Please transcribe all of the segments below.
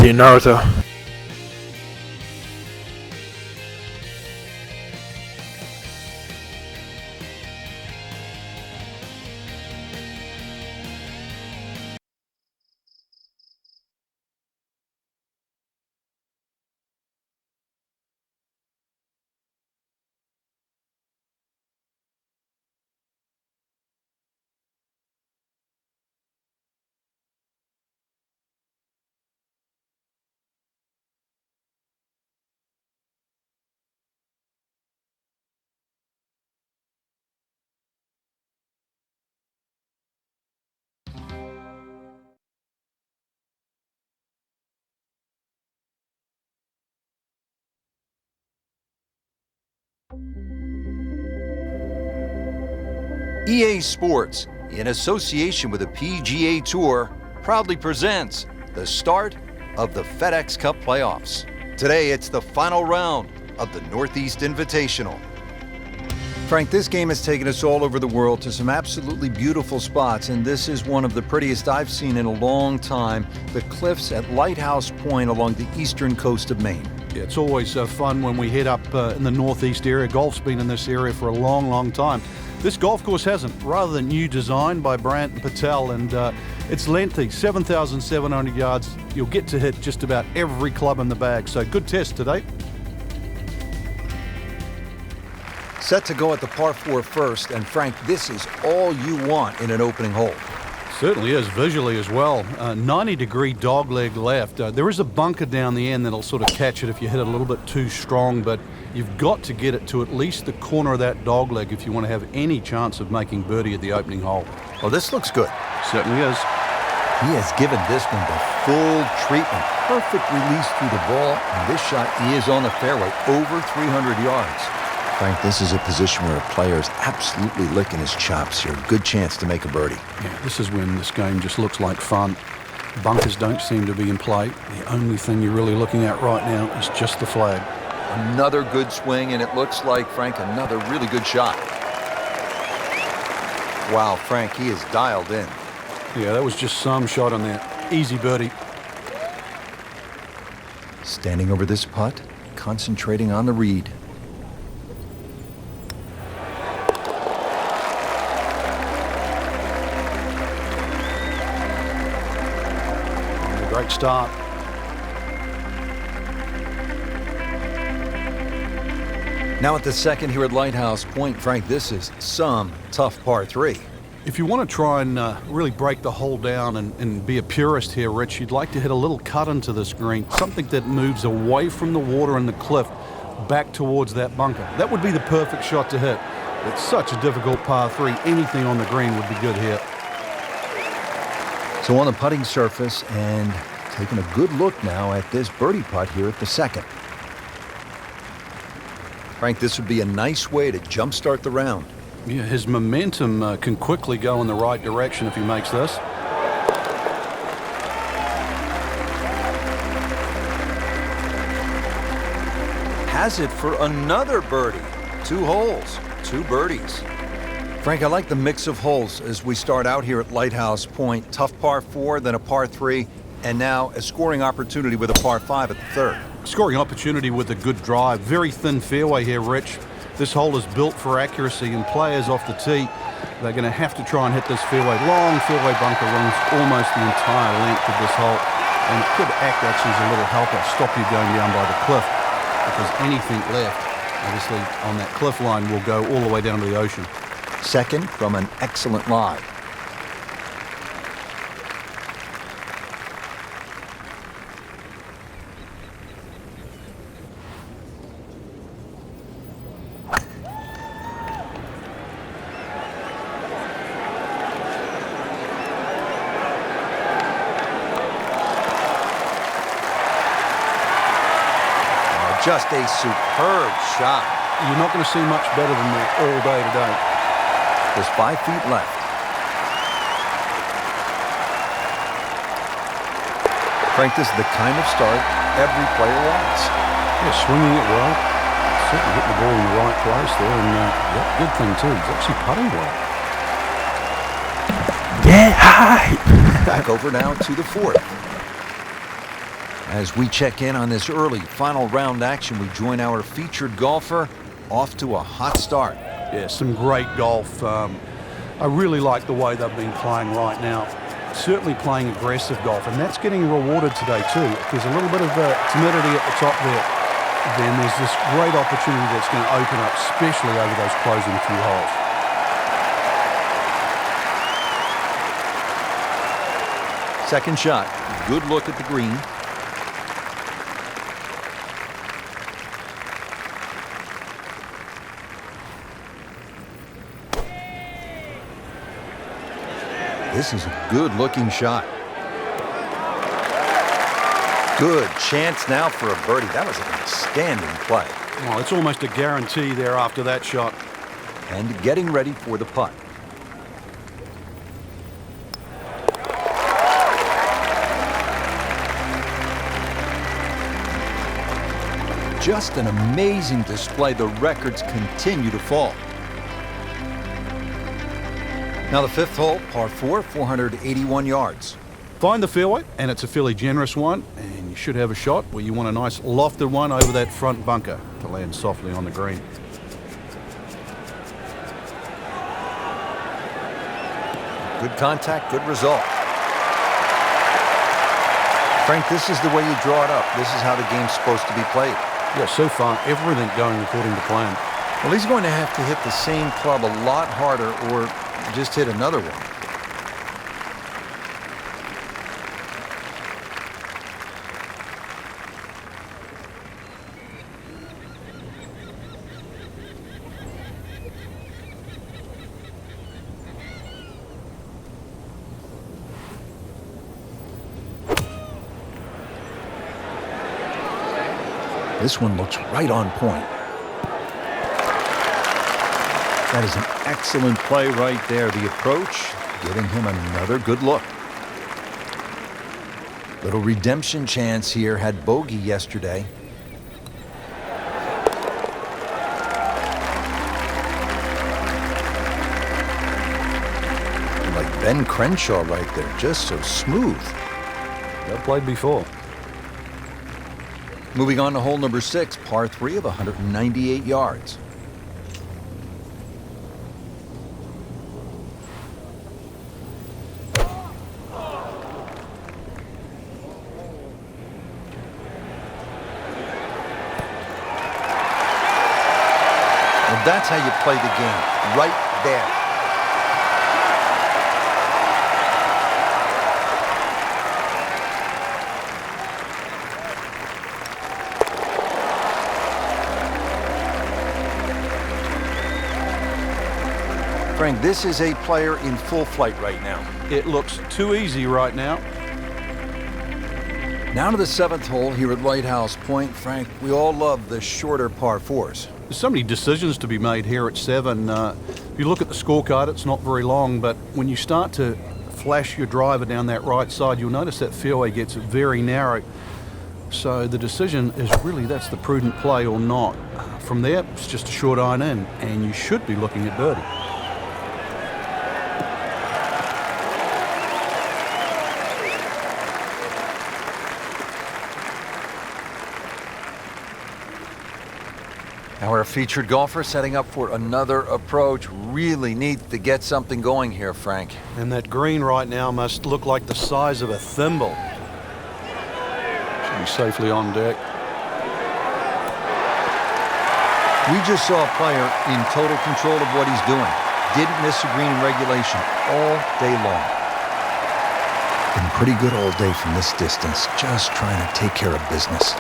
See you, Naruto. EA Sports, in association with the PGA Tour, proudly presents the start of the FedEx Cup playoffs. Today, it's the final round of the Northeast Invitational. Frank, this game has taken us all over the world to some absolutely beautiful spots, and this is one of the prettiest I've seen in a long time, the cliffs at Lighthouse Point along the eastern coast of Maine. Yeah, it's always fun when we head up in the northeast area. Golf's been in this area for a long, long time. This golf course hasn't. Rather than new design by Brandt and Patel, and it's lengthy, 7,700 yards. You'll get to hit just about every club in the bag, so good test today. Set to go at the par 4 first, and Frank, this is all you want in an opening hole. Certainly is, visually as well. 90-degree dogleg left. There is a bunker down the end that'll sort of catch it if you hit it a little bit too strong, but you've got to get it to at least the corner of that dogleg if you want to have any chance of making birdie at the opening hole. Well, this looks good. Certainly is. He has given this one the full treatment. Perfect release through the ball, and this shot is on the fairway, over 300 yards. Frank, this is a position where a player is absolutely licking his chops here. Good chance to make a birdie. Yeah, this is when this game just looks like fun. Bunkers don't seem to be in play. The only thing you're really looking at right now is just the flag. Another good swing, and it looks like, Frank, another really good shot. Wow, Frank, he is dialed in. Yeah, that was just some shot on there. Easy birdie. Standing over this putt, concentrating on the read. Great start. Now at the second here at Lighthouse Point, Frank, this is some tough par 3. If you want to try and really break the hole down and be a purist here, Rich, you'd like to hit a little cut into this green, something that moves away from the water and the cliff back towards that bunker. That would be the perfect shot to hit. It's such a difficult par 3. Anything on the green would be good here. So on the putting surface, and taking a good look now at this birdie putt here at the second. Frank, this would be a nice way to jumpstart the round. Yeah, his momentum can quickly go in the right direction if he makes this. Has it for another birdie. 2 holes, 2 birdies. Frank, I like the mix of holes as we start out here at Lighthouse Point. Tough par 4, then a par 3, and now a scoring opportunity with a par 5 at the third. Scoring opportunity with a good drive. Very thin fairway here, Rich. This hole is built for accuracy, and players off the tee, they're going to have to try and hit this fairway. Long fairway bunker runs almost the entire length of this hole, and it could act actually as a little helper, stop you going down by the cliff, because anything left, obviously, on that cliff line will go all the way down to the ocean. Second from an excellent lie. Just a superb shot. You're not going to see much better than that all day today. There's 5 feet left. Frank, this is the kind of start every player wants. Yeah, swinging it well. Certainly hit the ball in the right place there, and good thing too, he's actually putting well. Get high! Back over now to the fourth. As we check in on this early final round action, we join our featured golfer off to a hot start. Yeah, some great golf. I really like the way they've been playing right now. Certainly playing aggressive golf, and that's getting rewarded today too. If there's a little bit of timidity at the top there, then there's this great opportunity that's going to open up, especially over those closing few holes. Second shot, good look at the green. This is a good-looking shot. Good chance now for a birdie. That was an outstanding play. Well, it's almost a guarantee there after that shot. And getting ready for the putt. Just an amazing display. The records continue to fall. Now the fifth hole, par 4, 481 yards. Find the fairway, and it's a fairly generous one, and you should have a shot where you want a nice lofted one over that front bunker to land softly on the green. Good contact, good result. Frank, this is the way you draw it up. This is how the game's supposed to be played. Yeah, so far, everything going according to plan. Well, he's going to have to hit the same club a lot harder or just hit another one. This one looks right on point. That is an excellent play right there. The approach, giving him another good look. Little redemption chance here. Had bogey yesterday. Like Ben Crenshaw right there. Just so smooth. Well played before. Moving on to hole number 6, par 3 of 198 yards. Well, that's how you play the game, right there. Frank, this is a player in full flight right now. It looks too easy right now. Now to the 7th hole here at Lighthouse Point. Frank, we all love the shorter par 4s. There's so many decisions to be made here at 7. If you look at the scorecard, it's not very long, but when you start to flash your driver down that right side, you'll notice that fairway gets very narrow. So the decision is really that's the prudent play or not. From there, it's just a short iron in, and you should be looking at birdie. Our featured golfer setting up for another approach. Really needs to get something going here, Frank. And that green right now must look like the size of a thimble. Should be safely on deck. We just saw a player in total control of what he's doing. Didn't miss a green in regulation all day long. Been pretty good all day from this distance, just trying to take care of business.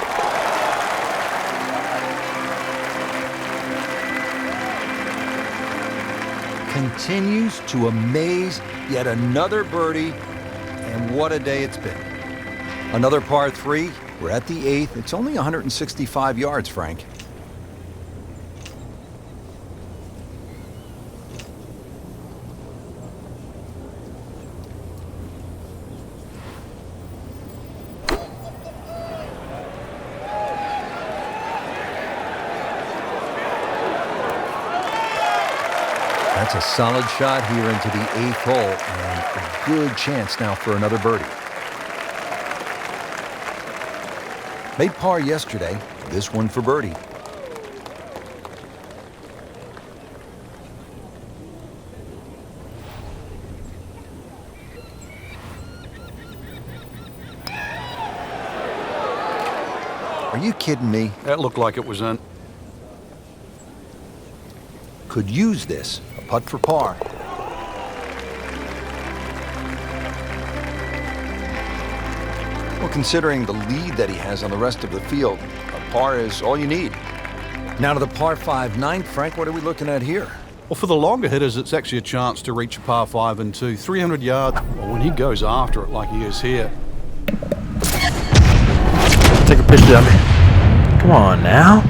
Continues to amaze. Yet another birdie, and what a day it's been. Another par 3. We're at the 8th. It's only 165 yards, Frank. That's a solid shot here into the 8th hole, and a good chance now for another birdie. Made par yesterday, this one for birdie. Are you kidding me? That looked like it was in. Could use this. A putt for par. Well, considering the lead that he has on the rest of the field, a par is all you need. Now to the par 5 ninth. Frank, what are we looking at here? Well, for the longer hitters, it's actually a chance to reach a par 5 and 2. 300 yards. Well, when he goes after it like he is here. Take a picture of me. Come on now.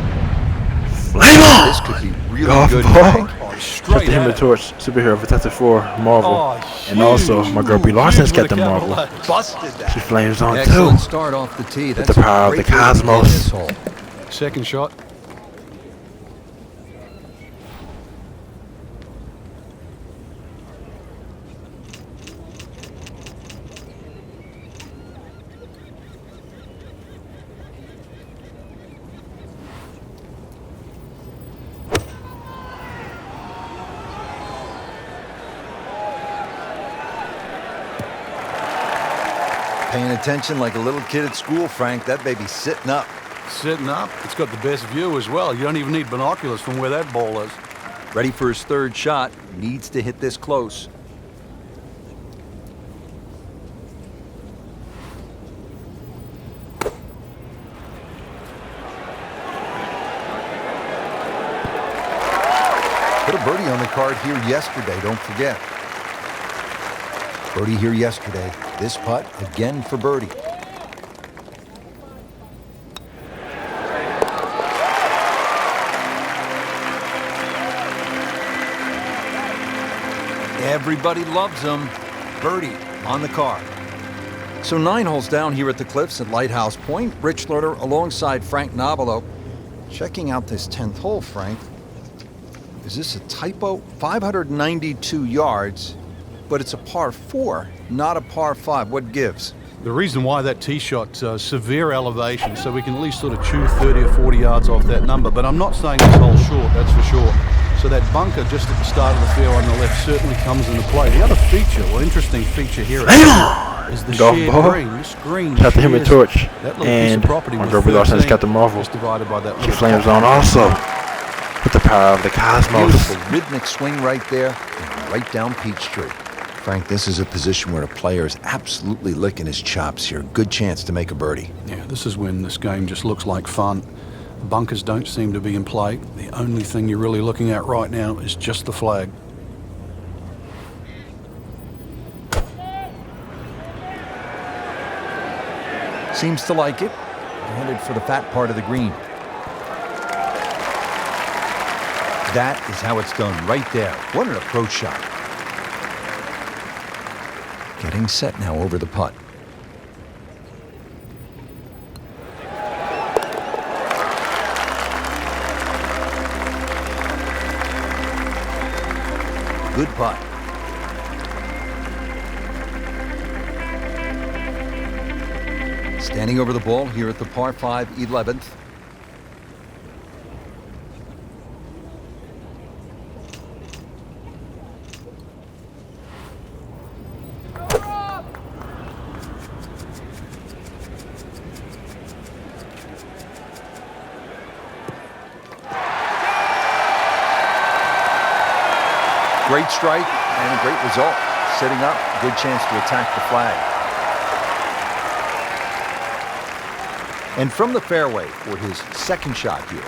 Flame on! This could be really Golf good. ball. Frank. Straight Captain Human at it. Torch, superhero Protector 4, Marvel. Oh, And also, my girl Brie Larson's huge with Captain a Marvel. capital A. Busted that. She flames on Excellent too. start off the tee. With That's the power a of the great way to begin cosmos. this hole. Second shot. Paying attention like a little kid at school, Frank. That baby's sitting up. Sitting up. It's got the best view as well. You don't even need binoculars from where that ball is. Ready for his third shot. Needs to hit this close. Put a birdie on the card here yesterday, don't forget. Birdie here yesterday. This putt again for birdie. Everybody loves him. Birdie on the card. So 9 holes down here at the Cliffs at Lighthouse Point. Rich Lerner alongside Frank Nobilo. Checking out this 10th hole, Frank. Is this a typo? 592 yards, but it's a par 4, not a par 5. What gives? The reason why that tee shot, severe elevation, so we can at least sort of chew 30 or 40 yards off that number. But I'm not saying this hole's short, that's for sure. So that bunker just at the start of the fairway on the left certainly comes into play. The other feature, or interesting feature here is the Golf shared ball. green. This green Captain Human shares Torch. that little piece And of property my with girl Brie Larson's 13, Captain Marvel. just divided by that She little flames cap. on also. With the power of the cosmos. Beautiful rhythmic swing right there and right down Peachtree. Frank, this is a position where a player is absolutely licking his chops here. Good chance to make a birdie. Yeah, this is when this game just looks like fun. Bunkers don't seem to be in play. The only thing you're really looking at right now is just the flag. Seems to like it. Headed for the fat part of the green. That is how it's done right there. What an approach shot. Getting set now over the putt. Good putt. Standing over the ball here at the par 5 11th. Great strike and a great result. Sitting up, good chance to attack the flag. And from the fairway for his second shot here.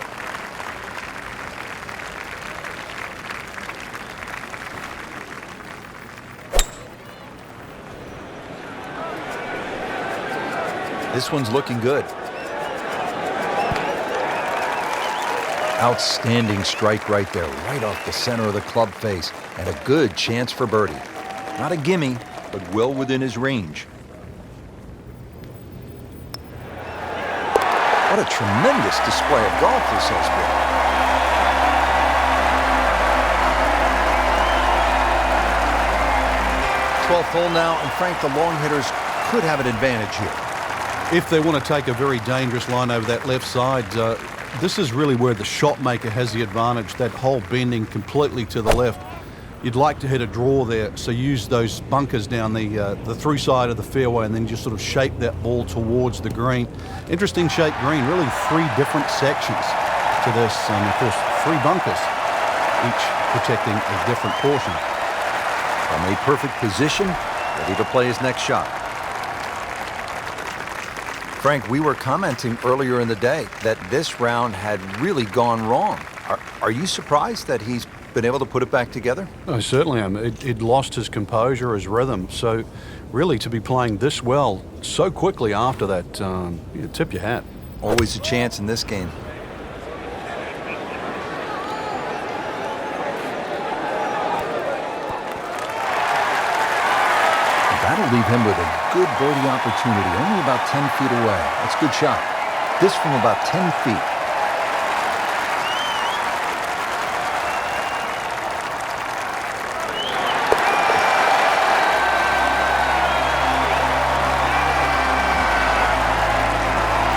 This one's looking good. Outstanding strike right there, right off the center of the club face, and a good chance for birdie. Not a gimme, but well within his range. What a tremendous display of golf this has been. Twelfth hole now, and Frank, the long hitters could have an advantage here. If they want to take a very dangerous line over that left side, this is really where the shot maker has the advantage, that hole bending completely to the left. You'd like to hit a draw there, so use those bunkers down the through side of the fairway and then just sort of shape that ball towards the green. Interesting shaped green, really 3 different sections to this, and of course 3 bunkers, each protecting a different portion. From a perfect position, ready to play his next shot. Frank, we were commenting earlier in the day that this round had really gone wrong. Are you surprised that he's been able to put it back together? I certainly am. It lost his composure, his rhythm. So really to be playing this well so quickly after that, you tip your hat. Always a chance in this game. That'll leave him with a good birdie opportunity, only about 10 feet away. That's a good shot. This from about 10 feet.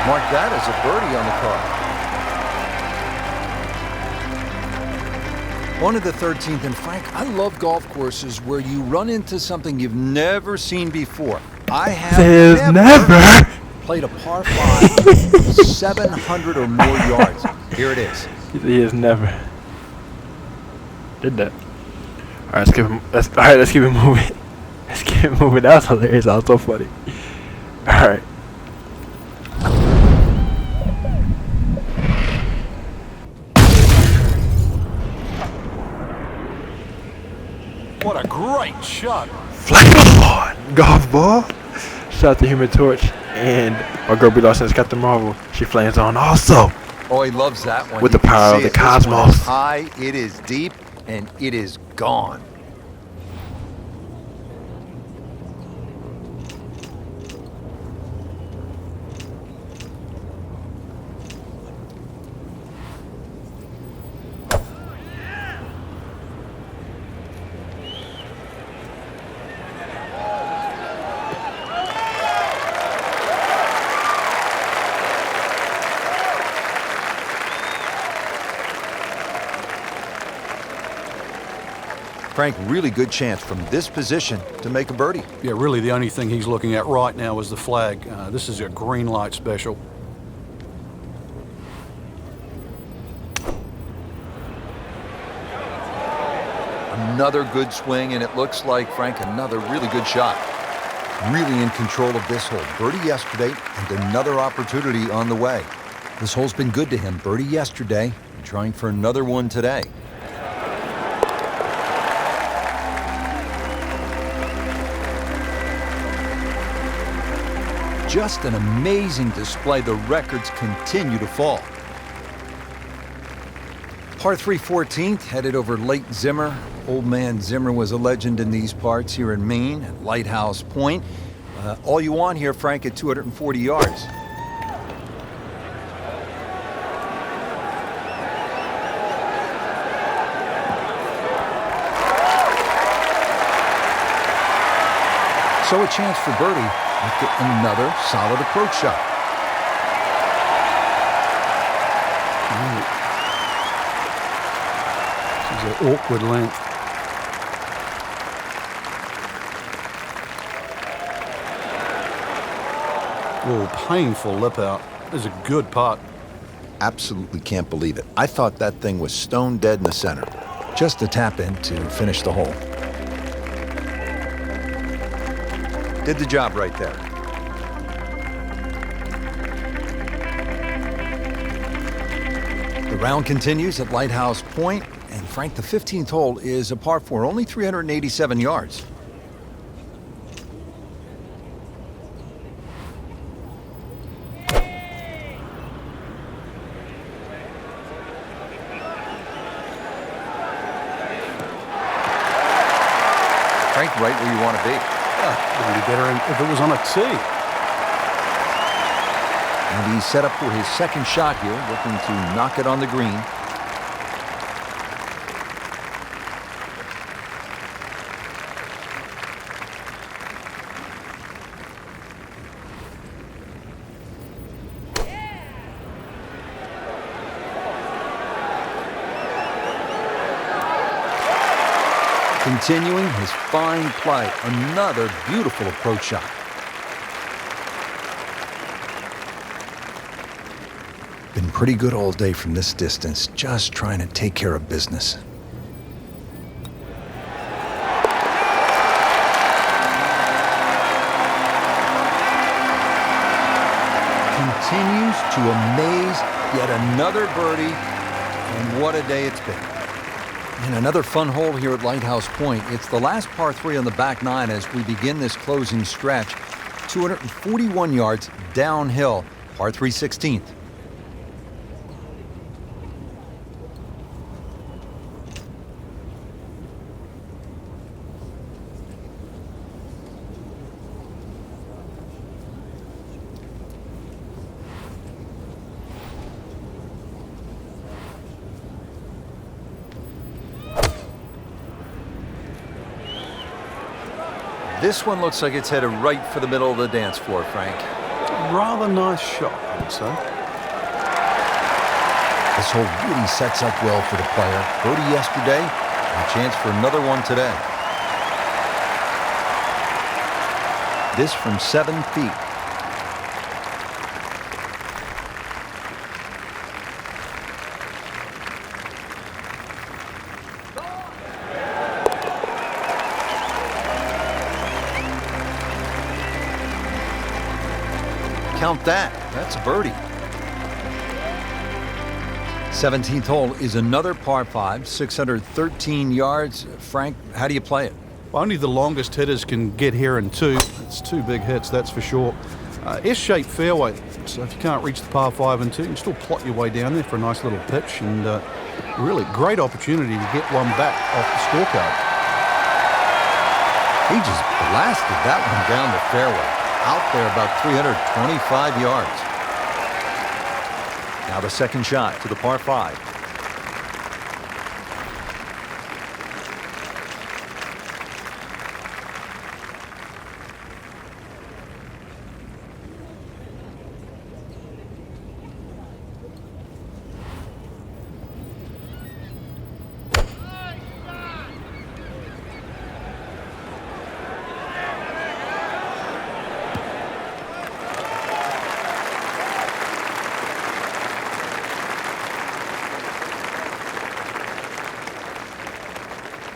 Mark that as a birdie on the card. On to the 13th, and Frank, I love golf courses where you run into something you've never seen before. I have never played a par 5 700 or more yards. Here it is. He has never did that. All right, let's keep him. Let's keep it moving. Let's keep it moving. That was hilarious. That was so funny. All right. What a great shot. Flame on golf ball. Shout out to Human Torch and my girl B. Lawson has got the Marvel. She flames on also. Oh, he loves that one. With the power of the cosmos. This one is high, it is deep, and it is gone. Frank, really good chance from this position to make a birdie. Yeah, really the only thing he's looking at right now is the flag. This is a green light special. Another good swing, and it looks like, Frank, another really good shot. Really in control of this hole. Birdie yesterday and another opportunity on the way. This hole's been good to him. Birdie yesterday and trying for another one today. Just an amazing display. The records continue to fall. Par 3 14th, headed over Lake Zimmer. Old man Zimmer was a legend in these parts here in Maine at Lighthouse Point. All you want here, Frank, at 240 yards. So a chance for birdie after another solid approach shot. This is an awkward length. Oh, painful lip out. This is a good putt. Absolutely can't believe it. I thought that thing was stone dead in the center. Just a tap in to finish the hole. Did the job right there. The round continues at Lighthouse Point, and Frank, the 15th hole is a par 4, only 387 yards. Frank, right where you want to be. It would be better if it was on a tee. And he's set up for his second shot here, looking to knock it on the green. Continuing his fine play, another beautiful approach shot. Been pretty good all day from this distance, just trying to take care of business. Continues to amaze, yet another birdie, and what a day it's been. And another fun hole here at Lighthouse Point. It's the last par 3 on the back 9 as we begin this closing stretch. 241 yards downhill, par 3 16th. This one looks like it's headed right for the middle of the dance floor, Frank. Rather nice shot, I would say. This hole really sets up well for the player. Birdie yesterday, and a chance for another one today. This from 7 feet. Count that. That's a birdie. 17th hole is another par 5, 613 yards. Frank, how do you play it? Only the longest hitters can get here in 2. It's 2 big hits, that's for sure. S-shaped fairway, so if you can't reach the par 5 and 2, you can still plot your way down there for a nice little pitch, and really great opportunity to get one back off the scorecard. He just blasted that one down the fairway. Out there about 325 yards. Now the second shot to the par 5.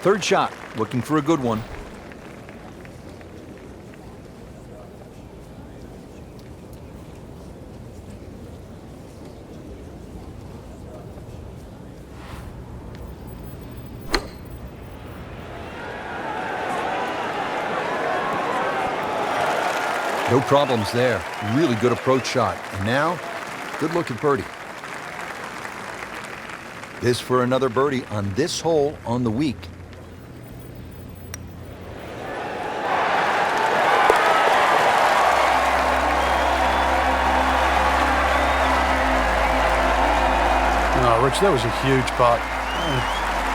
Third shot, looking for a good one. No problems there. Really good approach shot. And now, good look at birdie. This for another birdie on this hole on the week. Rich, that was a huge putt.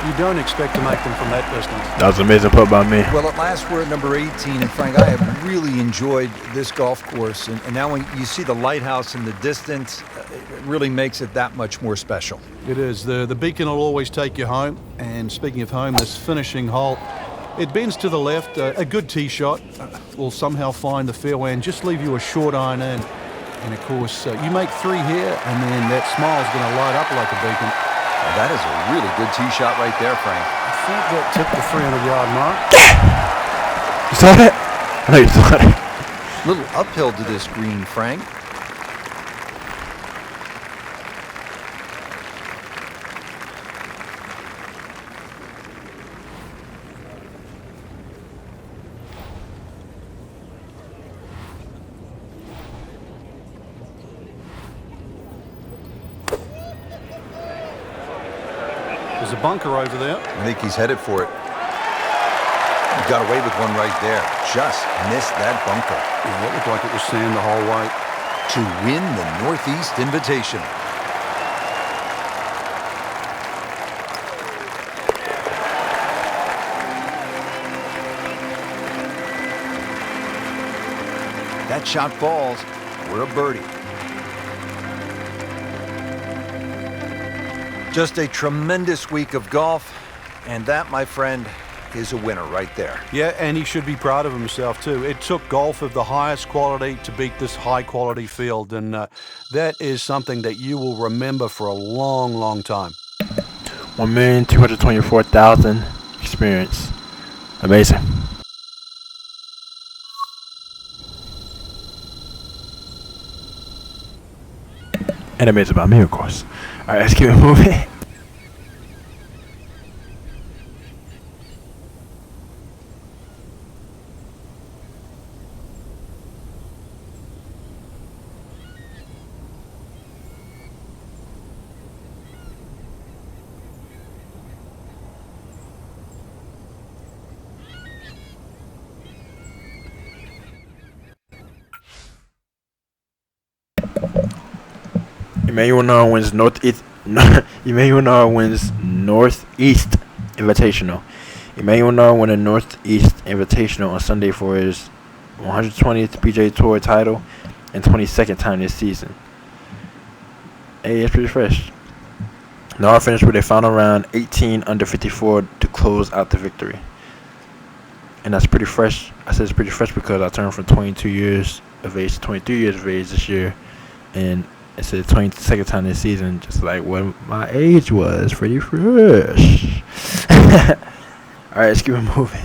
You don't expect to make them from that distance. That was an amazing putt by me. Well, at last we're at number 18, and Frank, I have really enjoyed this golf course. And now when you see the lighthouse in the distance, it really makes it that much more special. It is. The beacon will always take you home. And speaking of home, this finishing hole, it bends to the left. A good tee shot will somehow find the fairway and just leave you a short iron in. And of course, you make 3 here, and then that smile's going to light up like a beacon. Well, that is a really good tee shot right there, Frank. I think that tipped the 300-yard mark. You saw that? I know you saw it. Little uphill to this green, Frank. There's a bunker over there. I think he's headed for it. He got away with one right there. Just missed that bunker. Yeah, that looked like it was sand the whole way. To win the Northeast Invitational. That shot falls for a birdie. Just a tremendous week of golf, and that, my friend, is a winner right there. Yeah, and he should be proud of himself too. It took golf of the highest quality to beat this high quality field, and that is something that you will remember for a long, long time. 1,224,000 experience. Amazing. And amazing about me, of course. Alright, let's keep it moving. Emmanuel Nard wins Northeast. Emmanuel Nard wins Northeast Invitational. Emmanuel Nard won a Northeast Invitational on Sunday for his 120th PGA Tour title and 22nd time this season. Hey, it's pretty fresh. Nard finished with a final round 18 under 54 to close out the victory. And that's pretty fresh. I said it's pretty fresh because I turned from 22 years of age to 23 years of age this year. And it's the 22nd time this season, just like what my age was. Pretty fresh. Alright, let's keep it moving.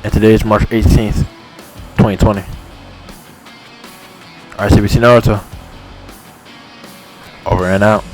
And today is March 18th, 2020. Alright, CBC Naruto. Over and out.